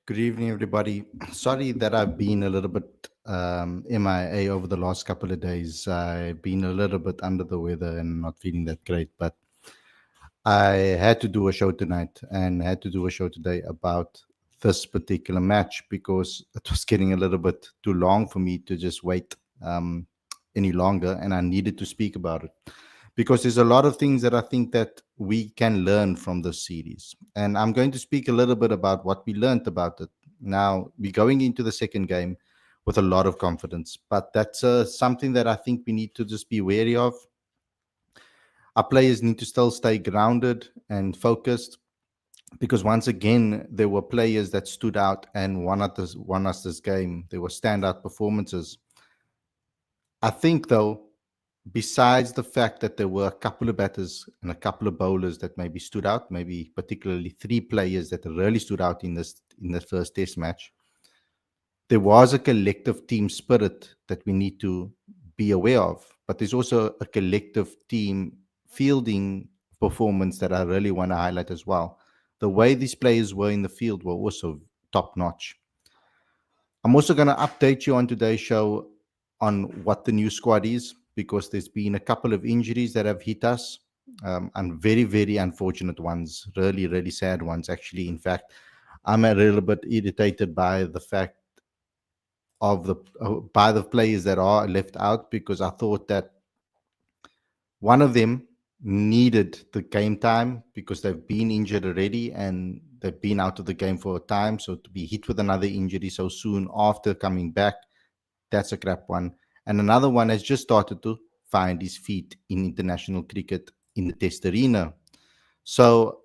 Good evening, everybody. Sorry that I've been a little bit MIA over the last couple of days. I've been a little bit under the weather and not feeling that great, but I had to do a show tonight and had to do a show today about this particular match because it was getting a little bit too long for me to just wait um, any longer, and I needed to speak about it because there's a lot of things that I think that we can learn from this series. And I'm going to speak a little bit about what we learned about it. Now, we're going into the second game with a lot of confidence, but that's something that I think we need to just be wary of. Our players need to still stay grounded and focused because once again, there were players that stood out and won us this game. There were standout performances. I think, though, besides the fact that there were a couple of batters and a couple of bowlers that maybe stood out, maybe particularly three players that really stood out in the first test match, there was a collective team spirit that we need to be aware of. But there's also a collective team fielding performance that I really want to highlight as well. The way these players were in the field were also top notch. I'm also going to update you on today's show on what the new squad is because there's been a couple of injuries that have hit us, and very, very unfortunate ones, really, really sad ones, actually. In fact, I'm a little bit irritated by the fact of the by the players that are left out because I thought that one of them needed the game time because they've been injured already and they've been out of the game for a time. So to be hit with another injury so soon after coming back, that's a crap one. And another one has just started to find his feet in international cricket in the test arena. So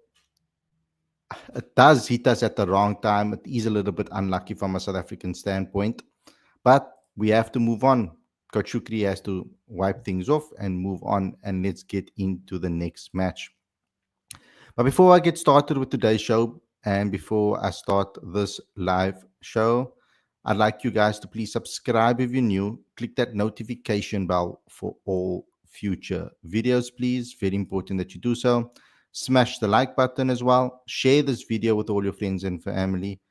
it does hit us at the wrong time. It is a little bit unlucky from a South African standpoint, but we have to move on. Coach Shukri has to wipe things off and move on, and let's get into the next match. But before I get started with today's show, and before I start this live show, I'd like you guys to please subscribe if you're new. Click that notification bell for all future videos, please. Very important that you do so. Smash the like button as well. Share this video with all your friends and family,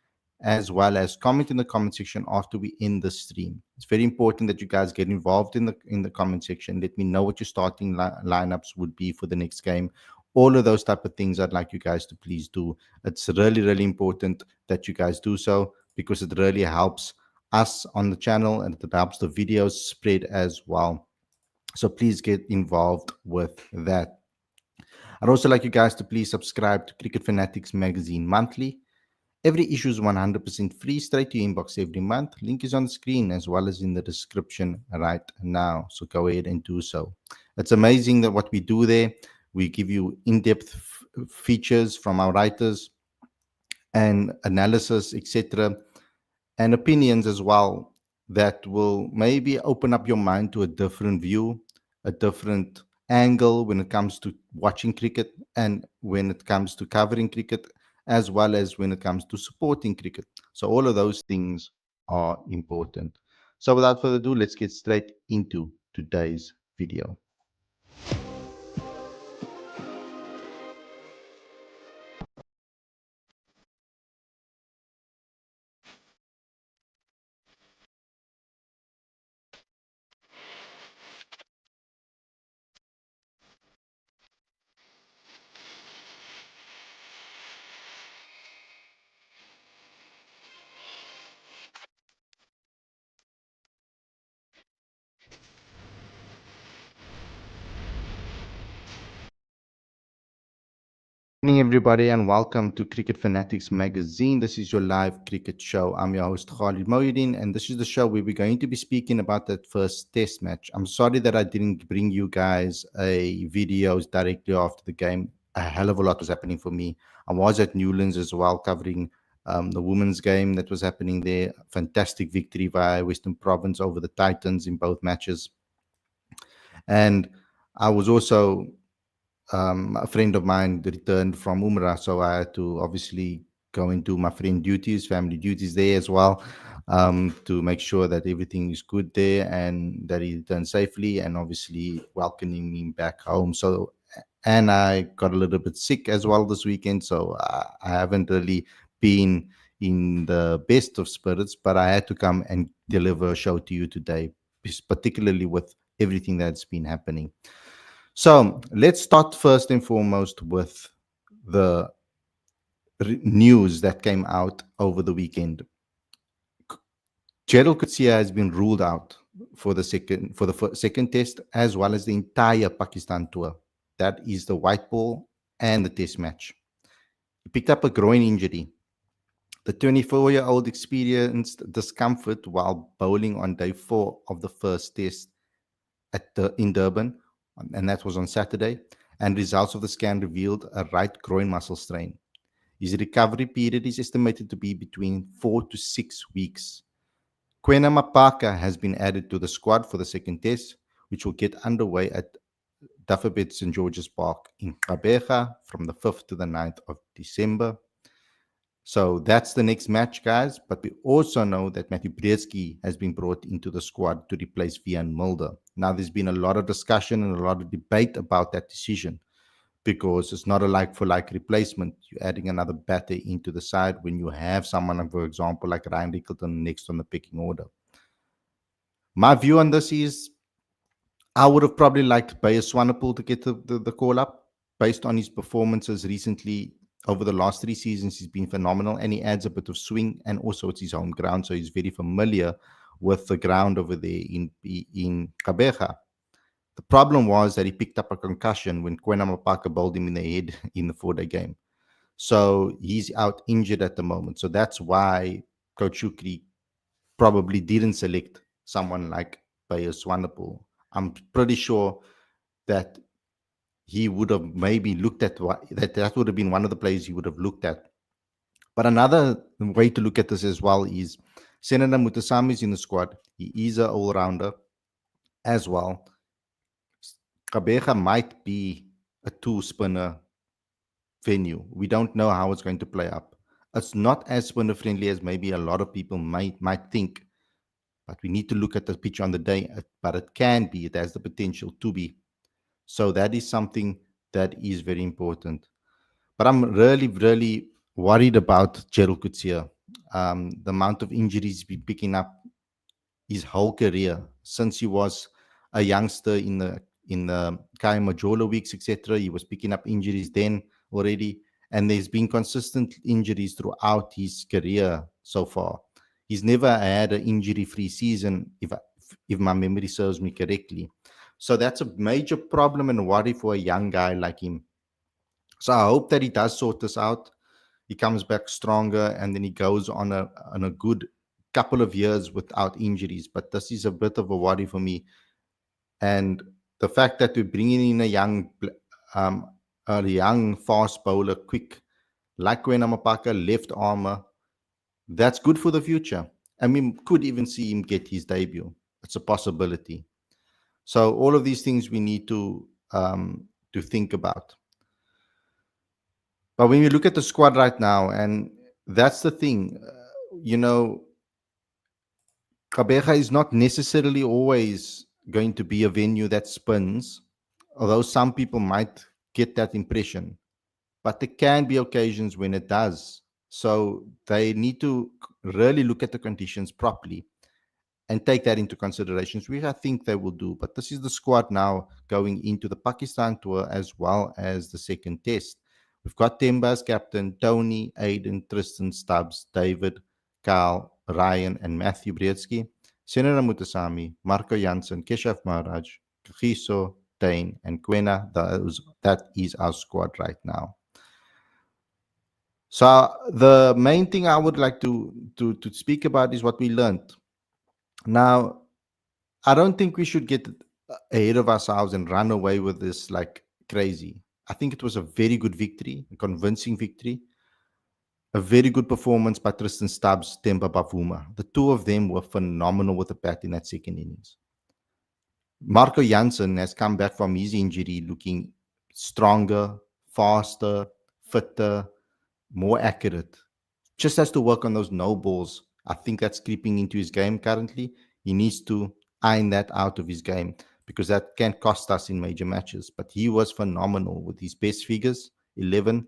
as well as comment in the comment section after we end the stream. It's very important that you guys get involved in the comment section. Let me know what your starting lineups would be for the next game. All of those type of things I'd like you guys to please do. It's really, really important that you guys do so because it really helps us on the channel and it helps the videos spread as well. So please get involved with that. I'd also like you guys to please subscribe to Cricket Fanatics Magazine monthly. Every issue is 100% free, straight to your inbox every month. Link is on the screen as well as in the description right now. So go ahead and do so. It's amazing that what we do there, we give you in-depth features from our writers and analysis, etc., and opinions as well that will maybe open up your mind to a different view, a different angle when it comes to watching cricket and when it comes to covering cricket, as well as when it comes to supporting cricket. So all of those things are important. So without further ado, let's get straight into today's video. Good evening, everybody, and welcome to Cricket Fanatics Magazine. This is your live cricket show. I'm your host, Khalid, and this is the show where we're going to be speaking about that first test match. I'm sorry that I didn't bring you guys a videos directly after the game. A hell of a lot was happening for me. I was at Newlands as well, covering the women's game that was happening there. Fantastic victory by Western Province over the Titans in both matches. And I was also a friend of mine returned from Umrah, so I had to obviously go into my friend duties, family duties there as well, to make sure that everything is good there and that he returned safely, and obviously welcoming me back home. So, and I got a little bit sick as well this weekend, so I haven't really been in the best of spirits, but I had to come and deliver a show to you today, particularly with everything that's been happening. So let's start first and foremost with the news that came out over the weekend. Gerald Coetzee has been ruled out for the second test, as well as the entire Pakistan tour. That is the white ball and the test match. He picked up a groin injury. The 24-year-old experienced discomfort while bowling on day 4 of the first test in Durban, and that was on Saturday. And results of the scan revealed a right groin muscle strain. His recovery period is estimated to be between 4 to 6 weeks. Kwena Mapaka has been added to the squad for the second test, which will get underway at Duffabet St. George's Park in Gqeberha from the 5th to the 9th of December. So that's the next match, guys. But we also know that Matthew Breedsky has been brought into the squad to replace Vian Mulder. Now, there's been a lot of discussion and a lot of debate about that decision because it's not a like-for-like replacement. You're adding another batter into the side when you have someone, for example, like Ryan Rickleton next on the pecking order. My view on this is I would have probably liked Bayer Swanepoel to get the call up based on his performances recently. Over the last 3 seasons, he's been phenomenal, and he adds a bit of swing, and also it's his home ground, so he's very familiar with the ground over there in Gqeberha. The problem was that he picked up a concussion when Kwena Mapaka bowled him in the head in the 4-day game. So he's out injured at the moment. So that's why Coach Shukri probably didn't select someone like Bayer Swanepoel. I'm pretty sure that he would have maybe looked at that would have been one of the players he would have looked at. But another way to look at this as well is Senator Mutasamy is in the squad. He is an all-rounder as well. Gqeberha might be a two-spinner venue. We don't know how it's going to play up. It's not as spinner friendly as maybe a lot of people might think, but we need to look at the pitch on the day. But it can be, it has the potential to be. So that is something that is very important. But I'm really, really worried about Gerald Coetzee. The amount of injuries he's been picking up his whole career since he was a youngster in the Kai Majola weeks, etc. He was picking up injuries then already, and there's been consistent injuries throughout his career so far. He's never had an injury-free season, if my memory serves me correctly. So that's a major problem and worry for a young guy like him. So I hope that he does sort this out. He comes back stronger, and then he goes on a good couple of years without injuries. But this is a bit of a worry for me. And the fact that we're bringing in a young fast bowler, quick, like Kwena Mapaka, left armour, that's good for the future. And we could even see him get his debut. It's a possibility. So all of these things we need to think about. But when we look at the squad right now, and that's the thing, Gqeberha is not necessarily always going to be a venue that spins, although some people might get that impression. But there can be occasions when it does. So they need to really look at the conditions properly and take that into considerations, which I think they will do. But this is the squad now going into the Pakistan tour as well as the second test. We've got Temba as captain, Tony, Aiden, Tristan, Stubbs, David, Carl, Ryan, and Matthew Breedsky, Senator Mutasamy, Marco Jansen, Keshav Maharaj, Kagiso, Dane, and Kwena. That is our squad right now. So the main thing I would like to speak about is what we learned. Now, I don't think we should get ahead of ourselves and run away with this like crazy. I think it was a very good victory, a convincing victory. A very good performance by Tristan Stubbs, Temba Bavuma. The two of them were phenomenal with the bat in that second innings. Marco Jansen has come back from his injury looking stronger, faster, fitter, more accurate. Just has to work on those no balls. I think that's creeping into his game currently. He needs to iron that out of his game because that can cost us in major matches. But he was phenomenal with his best figures, 11.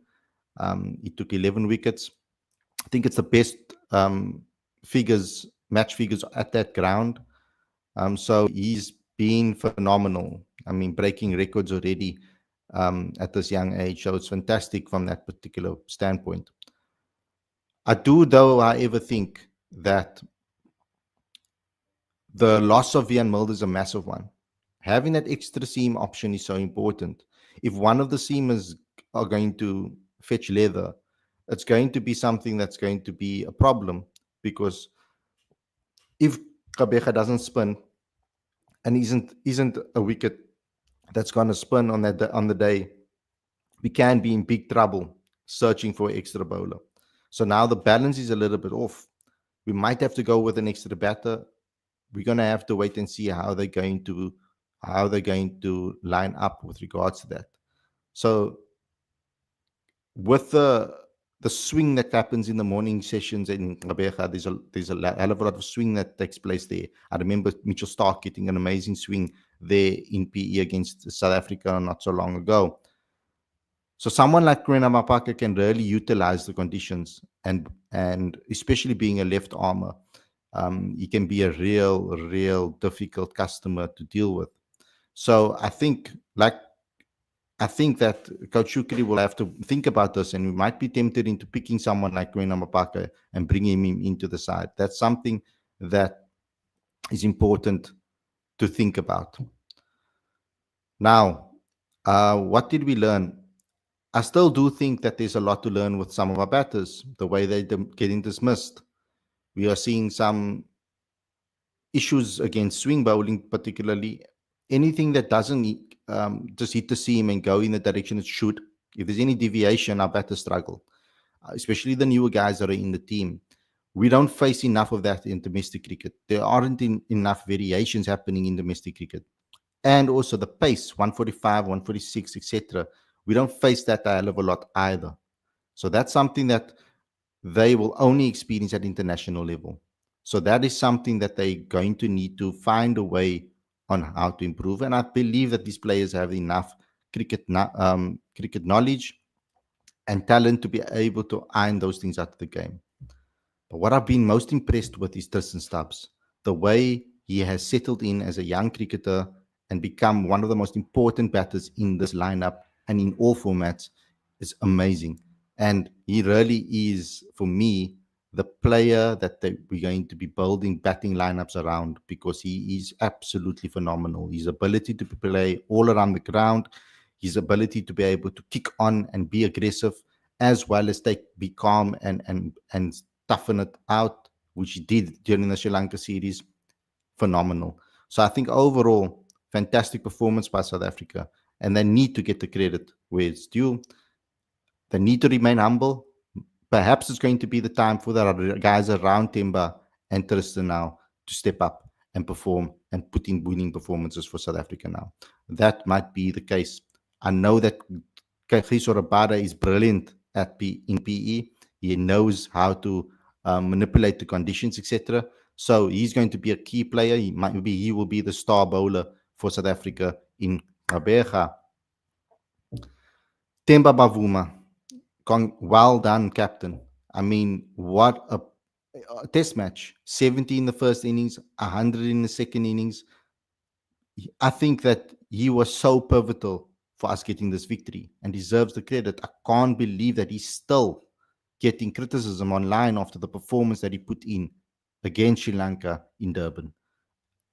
He took 11 wickets. I think it's the best figures, match figures at that ground. So he's been phenomenal. I mean, breaking records already at this young age. So it's fantastic from that particular standpoint. I do, though, however, think that the loss of Vian Mulder is a massive one. Having that extra seam option is so important. If one of the seamers are going to fetch leather, it's going to be something that's going to be a problem, because if Kabeja doesn't spin and isn't a wicket that's going to spin on the day, we can be in big trouble searching for an extra bowler. So now the balance is a little bit off. We might have to go with an extra batter. We're going to have to wait and see how they're going to line up with regards to that. So with the swing that happens in the morning sessions in Gqeberha, there's a hell of a lot of swing that takes place there. I remember Mitchell Stark getting an amazing swing there in PE against South Africa not so long ago. So someone like Krena Mapaka can really utilize the conditions, and especially being a left armer, he can be a real difficult customer to deal with. So I think that Coach Shukri will have to think about this, and we might be tempted into picking someone like Kwena Mapaka and bringing him into the side. That's something that is important to think about. Now, what did we learn? I still do think that there's a lot to learn with some of our batters, the way they're getting dismissed. We are seeing some issues against swing bowling, particularly anything that doesn't just hit the seam and go in the direction it should. If there's any deviation, our batters struggle, especially the newer guys that are in the team. We don't face enough of that in domestic cricket. There aren't enough variations happening in domestic cricket. And also the pace, 145, 146, etc. We don't face that a hell of a lot either. So that's something that they will only experience at international level. So that is something that they're going to need to find a way on how to improve. And I believe that these players have enough cricket knowledge and talent to be able to iron those things out of the game. But what I've been most impressed with is Tristan Stubbs. The way he has settled in as a young cricketer and become one of the most important batters in this lineup and in all formats is amazing. And he really is, for me, the player that we're going to be building batting lineups around, because he is absolutely phenomenal. His ability to play all around the ground, his ability to be able to kick on and be aggressive, as well as be calm and toughen it out, which he did during the Sri Lanka series, phenomenal. So I think overall, fantastic performance by South Africa, and they need to get the credit where it's due. They need to remain humble. Perhaps it's going to be the time for the guys around Temba and Tristan now to step up and perform and put in winning performances for South Africa now. That might be the case. I know that Kagiso Rabada is brilliant in PE. He knows how to manipulate the conditions, etc. So he's going to be a key player. He will be the star bowler for South Africa in Gqeberha. Temba Bavuma, well done, captain. I mean, what a test match. 70 in the first innings, 100 in the second innings. I think that he was so pivotal for us getting this victory and deserves the credit. I can't believe that he's still getting criticism online after the performance that he put in against Sri Lanka in Durban.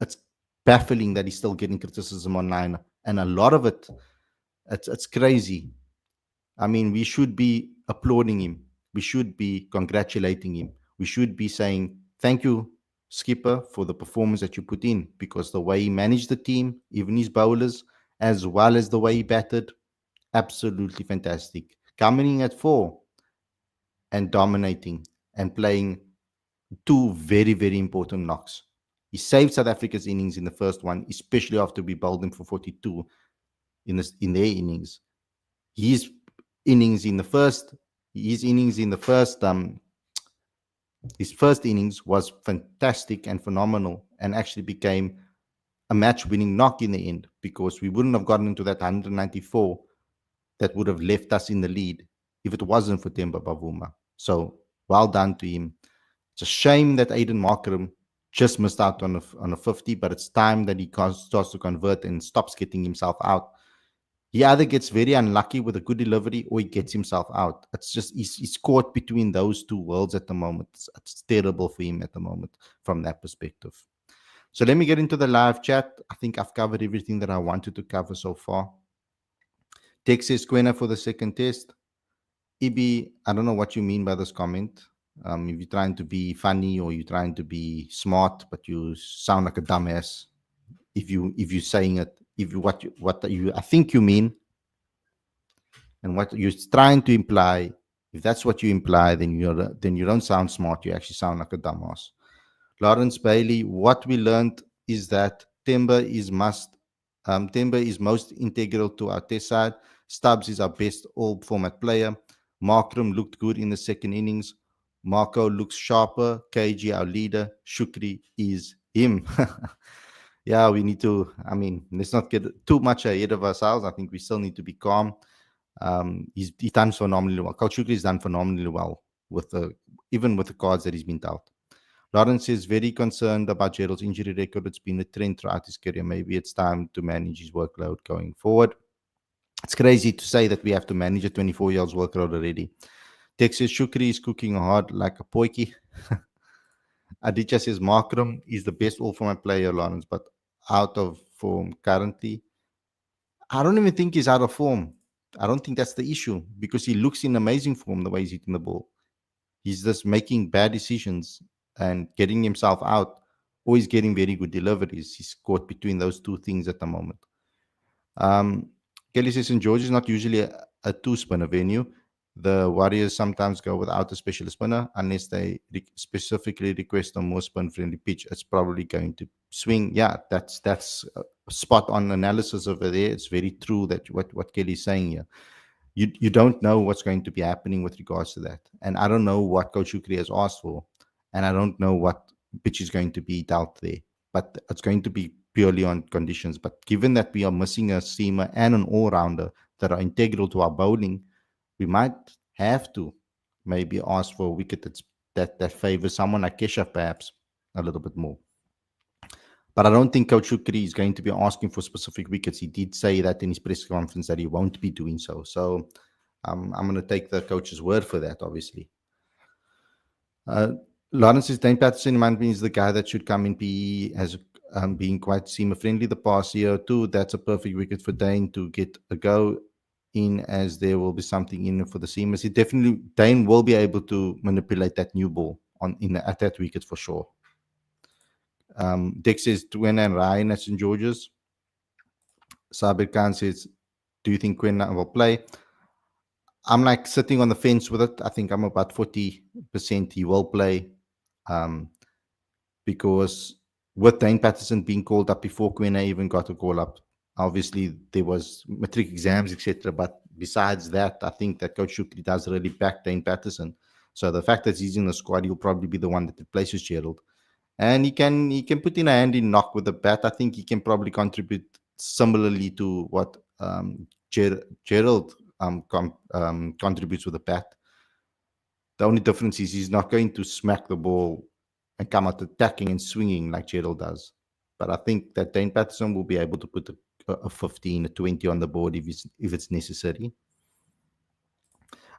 It's baffling that he's still getting criticism online, and a lot of it's crazy. I mean, we should be applauding him. We should be congratulating him. We should be saying, thank you, skipper, for the performance that you put in, because the way he managed the team, even his bowlers, as well as the way he batted, absolutely fantastic. Coming in at 4 and dominating and playing 2 very important knocks. He saved South Africa's innings in the first one, especially after we bowled them for 42 in their innings. His innings in the first, his first innings was fantastic and phenomenal, and actually became a match-winning knock in the end, because we wouldn't have gotten into that 194 that would have left us in the lead if it wasn't for Temba Bavuma. So Well done to him. It's a shame that Aiden Markram just missed out on a 50, but it's time that he starts to convert and stops getting himself out. He either gets very unlucky with a good delivery or he gets himself out. It's just he's caught between those two worlds at the moment. It's terrible for him at the moment from that perspective. So let me get into the live chat. I think I've covered everything that I wanted to cover so far. Tex says Quena for the second test. Ibi, I don't know what you mean by this comment. If you're trying to be funny or you're trying to be smart, but you sound like a dumbass. If you're saying it, if you what you I think you mean, and what you're trying to imply, if that's what you imply, then you don't sound smart. You actually sound like a dumbass. Lawrence Bailey, what we learned is that Timber is most integral to our test side. Stubbs is our best all format player. Markram looked good in the second innings. Marco looks sharper. KG, our leader. Shukri is him. Yeah, we need to, let's not get too much ahead of ourselves. I think we still need to be calm. He's done phenomenally well. Coach Shukri has done phenomenally well even with the cards that he's been dealt. Lawrence is very concerned about Gerald's injury record. It's been a trend throughout his career. Maybe it's time to manage his workload going forward. It's crazy to say that we have to manage a 24-year-old's workload already. Texas Shukri is cooking hard like a poiky. Aditya says Markram is the best all-format player, Lawrence, but out of form currently. I don't even think he's out of form. I don't think that's the issue because he looks in amazing form the way he's hitting the ball. He's just making bad decisions and getting himself out, or he's getting very good deliveries. He's caught between those two things at the moment. Kelly says St. George is not usually a two-spinner venue. The Warriors sometimes go without a specialist spinner unless they specifically request a more spin-friendly pitch. It's probably going to swing. Yeah, that's spot-on analysis over there. It's very true that what Kelly's saying here. You don't know what's going to be happening with regards to that. And I don't know what Coach Shukri has asked for. And I don't know what pitch is going to be dealt there. But it's going to be purely on conditions. But given that we are missing a seamer and an all-rounder that are integral to our bowling, we might have to maybe ask for a wicket that favors someone like Keshav perhaps a little bit more. But I don't think Coach Shukri is going to be asking for specific wickets. He did say that in his press conference that he won't be doing so. So I'm going to take the coach's word for that, obviously. Lawrence says Dane Patterson, in my opinion, is the guy that should come in PE as being quite seamer friendly the past year or two. That's a perfect wicket for Dane to get a go in, as there will be something in for the seamers. Dane will be able to manipulate that new ball at that wicket for sure. Dick says Twena and Ryan at St. George's. Sabir Khan says, do you think Quinn will play? I'm like sitting on the fence with it. I think I'm about 40% he will play, because with Dane Patterson being called up before Quinn even got a call up, obviously there was matric exams, etc. But besides that, I think that Coach Shukri does really back Dane Patterson. So the fact that he's in the squad, he'll probably be the one that replaces Gerald. And he can put in a hand in knock with the bat. I think he can probably contribute similarly to what Gerald contributes with the bat. The only difference is he's not going to smack the ball and come out attacking and swinging like Gerald does. But I think that Dane Patterson will be able to put a 15, a 20 on the board if it's necessary.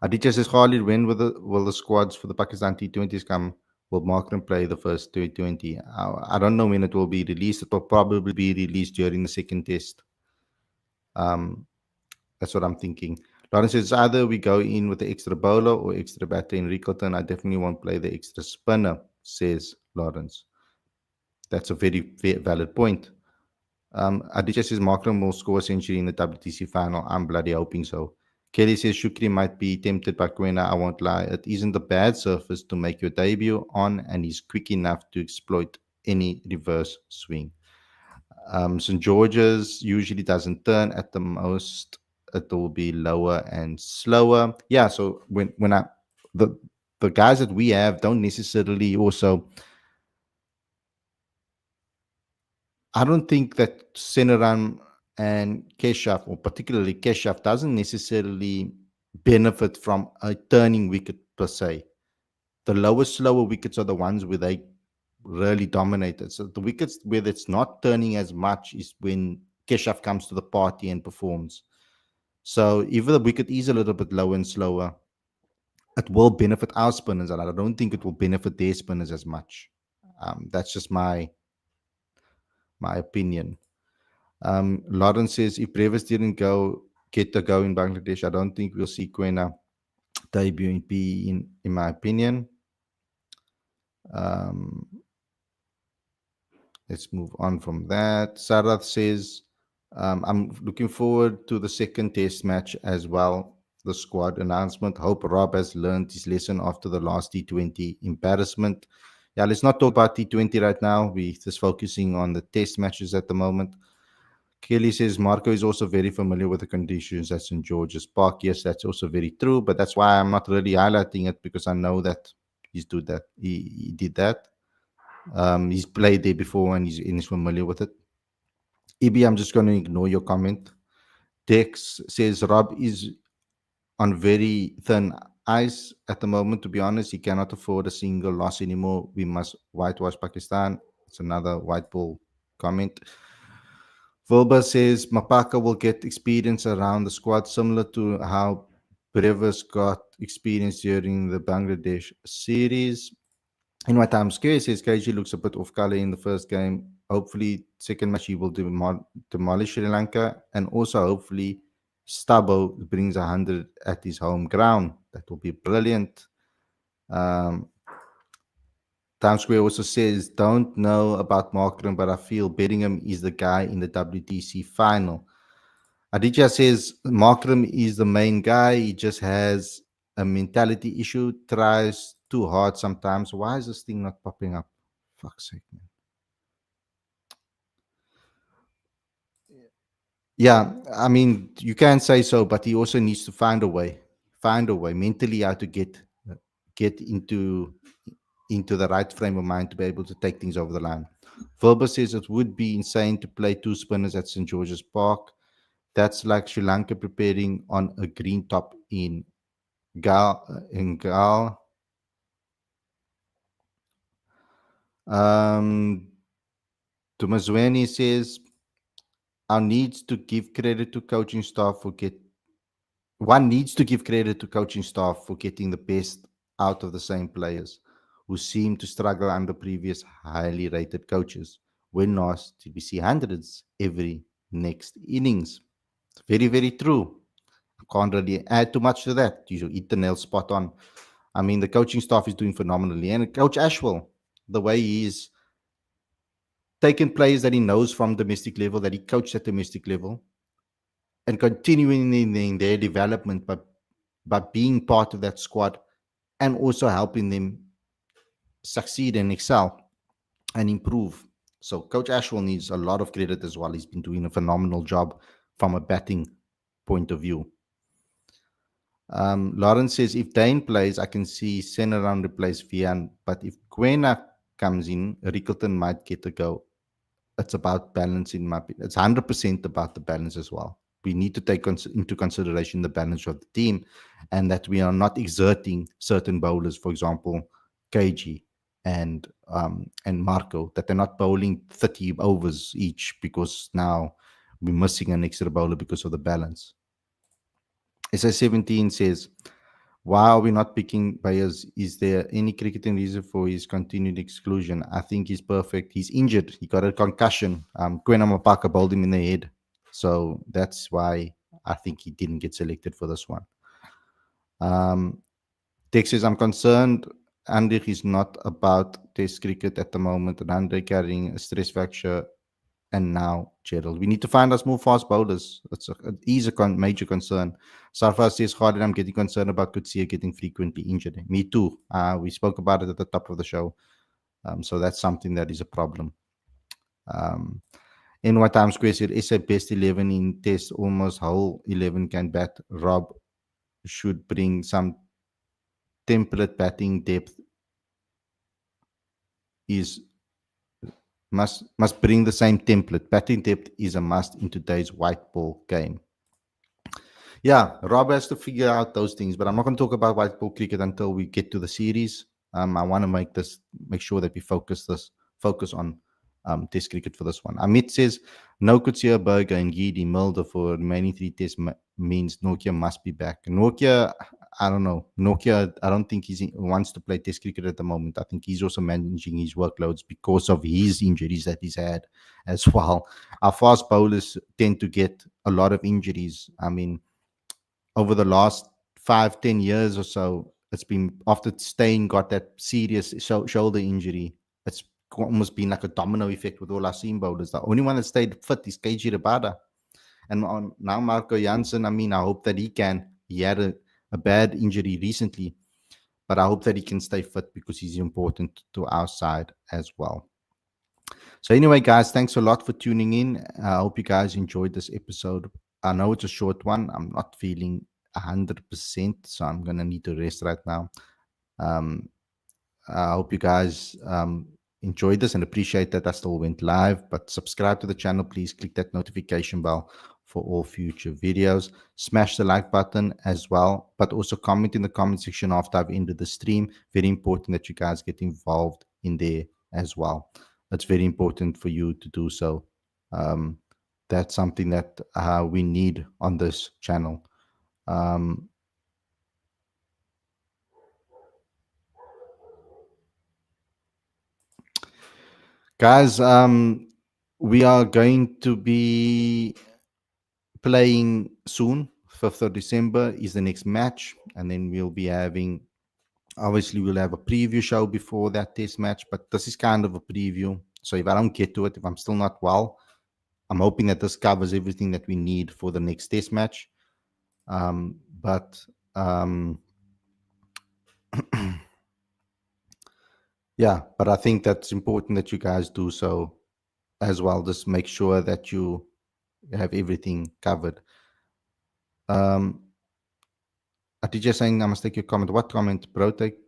Aditya says, Khalid, when will the squads for the Pakistan T20s come? Will Markram play the first T20? I don't know when it will be released. It will probably be released during the second test. That's what I'm thinking. Lawrence says, either we go in with the extra bowler or extra batter in Rickleton. I definitely won't play the extra spinner, says Lawrence. That's a very valid point. Aditya says Markram will score a century in the WTC final. I'm bloody hoping so. Kelly says Shukri might be tempted by Quena. I won't lie. It isn't a bad surface to make your debut on, and he's quick enough to exploit any reverse swing. St. George's usually doesn't turn. At the most, it will be lower and slower. Yeah, so when the guys that we have don't necessarily also... I don't think that Senaran and Keshav, or particularly Keshav, doesn't necessarily benefit from a turning wicket per se. The lower, slower wickets are the ones where they really dominated. So the wickets where it's not turning as much is when Keshav comes to the party and performs. So if the wicket is a little bit lower and slower, it will benefit our spinners a lot. I don't think it will benefit their spinners as much. That's just my opinion. Lawrence says if Brevis didn't get the go in Bangladesh, I don't think we'll see Quena debut in PE in my opinion. Um, let's move on from that. Sarath says, I'm looking forward to the second test match as well. The squad announcement. Hope Rob has learned his lesson after the last T20 embarrassment. Yeah, let's not talk about T20 right now. We're just focusing on the test matches at the moment. Kelly says Marco is also very familiar with the conditions at St. George's Park. Yes, that's also very true, but that's why I'm not really highlighting it because I know that he did that. He's played there before and he's familiar with it. EB, I'm just going to ignore your comment. Dex says Rob is on very thin ice at the moment. To be honest, he cannot afford a single loss anymore. We must whitewash Pakistan. It's another white ball comment. Wilbur says Mapaka will get experience around the squad, similar to how Brevis got experience during the Bangladesh series. In my time square says KG looks a bit off color in the first game. Hopefully, second match he will demolish Sri Lanka, and also hopefully Stubbo brings 100 at his home ground. That will be brilliant. Times Square also says, don't know about Markram, but I feel Bellingham is the guy in the WTC final. Aditya says Markram is the main guy. He just has a mentality issue, tries too hard sometimes. Why is this thing not popping up? Fuck's sake, man. Yeah, I mean, you can say so, but he also needs to find a way mentally how to get into the right frame of mind to be able to take things over the line. Wilbur says it would be insane to play two spinners at St. George's Park. That's like Sri Lanka preparing on a green top in Gal. Um, Dumazweni says, "Our needs to give credit to coaching staff for get one needs to give credit to coaching staff for getting the best out of the same players who seem to struggle under previous highly rated coaches. When last did we see hundreds every next innings?" Very, very true. Can't really add too much to that. You hit the nail spot on. I mean, the coaching staff is doing phenomenally. And Coach Ashwell, the way he is taking players that he knows from domestic level, that he coached at domestic level, and continuing in their development, but by being part of that squad and also helping them succeed and excel and improve. So Coach Ashwell needs a lot of credit as well. He's been doing a phenomenal job from a batting point of view. Lawrence says, if Dane plays, I can see Senaran replace Vian, but if Quena comes in, Rickleton might get a go. It's about balance in my opinion. It's 100% about the balance as well. We need to take into consideration the balance of the team and that we are not exerting certain bowlers, for example, KG and Marco, that they're not bowling 30 overs each because now we're missing an extra bowler because of the balance. SA17 says, why are we not picking Bayers? Is there any cricketing reason for his continued exclusion? I think he's perfect. He's injured. He got a concussion. Quena Mapaka bowled him in the head. So that's why I think he didn't get selected for this one. Tex says, I'm concerned Andrich is not about test cricket at the moment. And Andre carrying a stress fracture. And now Gerald. We need to find us more fast bowlers. It is a major concern. Sarfar says, Khalid, I'm getting concerned about Kutsia getting frequently injured. Me too. We spoke about it at the top of the show. So that's something that is a problem. In what time square said, SA best 11 in test, almost whole 11 can bat. Rob should bring some temperate batting depth. Must bring the same template. Batting depth is a must in today's white ball game. Yeah, Rob has to figure out those things, but I'm not going to talk about white ball cricket until we get to the series. I want to make sure that we focus on Test cricket for this one. Amit says no Kutsia, Berger, and Gidi Mulder for remaining three tests means Nokia must be back. Nokia, I don't know. Nokia, I don't think wants to play Test cricket at the moment. I think he's also managing his workloads because of his injuries that he's had as well. Our fast bowlers tend to get a lot of injuries. I mean, over the last 5-10 years or so, it's been after Steyn got that serious shoulder injury. It's almost been like a domino effect with all our seam bowlers. The only one that stayed fit is KG Rabada. And now Marco Janssen, I mean, I hope that he can. He had a bad injury recently, but I hope that he can stay fit because he's important to our side as well. So anyway, guys, thanks a lot for tuning in. I hope you guys enjoyed this episode. I know it's a short one. I'm not feeling 100%, so I'm gonna need to rest right now. Um, I hope you guys enjoyed this and appreciate that I still went live. But subscribe to the channel, please. Click that notification bell for all future videos. Smash the like button as well, but also comment in the comment section after I've ended the stream. Very important that you guys get involved in there as well. It's very important for you to do so. Um, that's something that we need on this channel. Um, Guys, we are going to be playing soon. 5th of December is the next match, and then we'll be having, obviously, we'll have a preview show before that test match, but this is kind of a preview. So if I don't get to it, if I'm still not well, I'm hoping that this covers everything that we need for the next test match. But yeah, but I think that's important that you guys do so as well. Just make sure that you have everything covered. DJ saying I must take your comment. What comment, bro? Take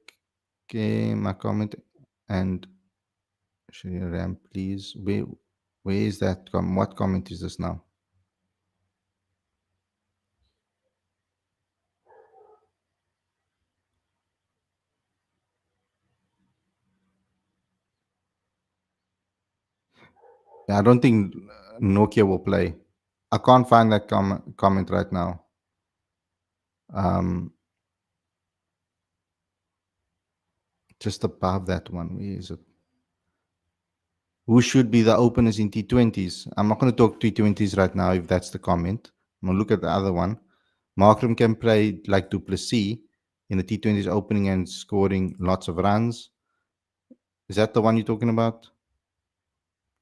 my comment and share RAM, please. Where is that? What comment is this now? I don't think Nokia will play. I can't find that comment right now. Just above that one. Where is it? Who should be the openers in T20s? I'm not going to talk T20s right now if that's the comment. I'm going to look at the other one. Markram can play like Duplessis in the T20s opening and scoring lots of runs. Is that the one you're talking about?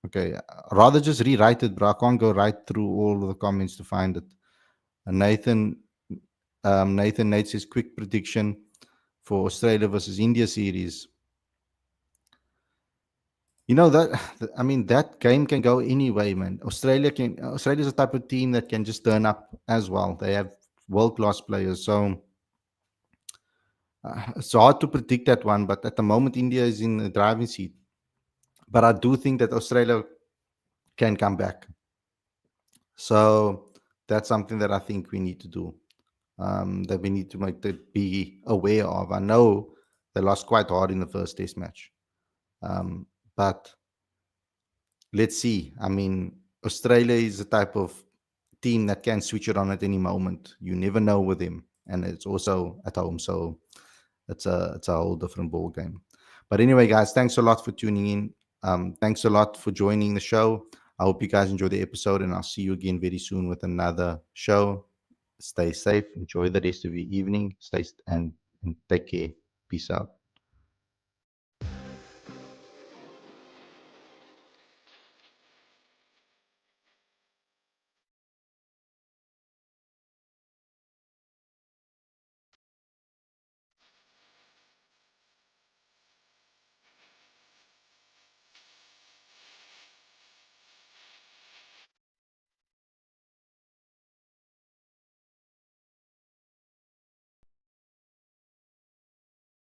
Okay, rather just rewrite it, bro. I can't go right through all of the comments to find it. And Nathan Nate says quick prediction for Australia versus India series. You know that I mean that game can go anyway, man. Australia's a type of team that can just turn up as well. They have world class players, so it's hard to predict that one. But at the moment, India is in the driving seat. But I do think that Australia can come back. So that's something that I think we need to do. That we need to be aware of. I know they lost quite hard in the first test match. But let's see. I mean, Australia is a type of team that can switch it on at any moment. You never know with them. And it's also at home. So it's a whole different ball game. But anyway, guys, thanks a lot for tuning in. Thanks a lot for joining the show. I hope you guys enjoy the episode, and I'll see you again very soon with another show. Stay safe. Enjoy the rest of your evening. And take care. Peace out.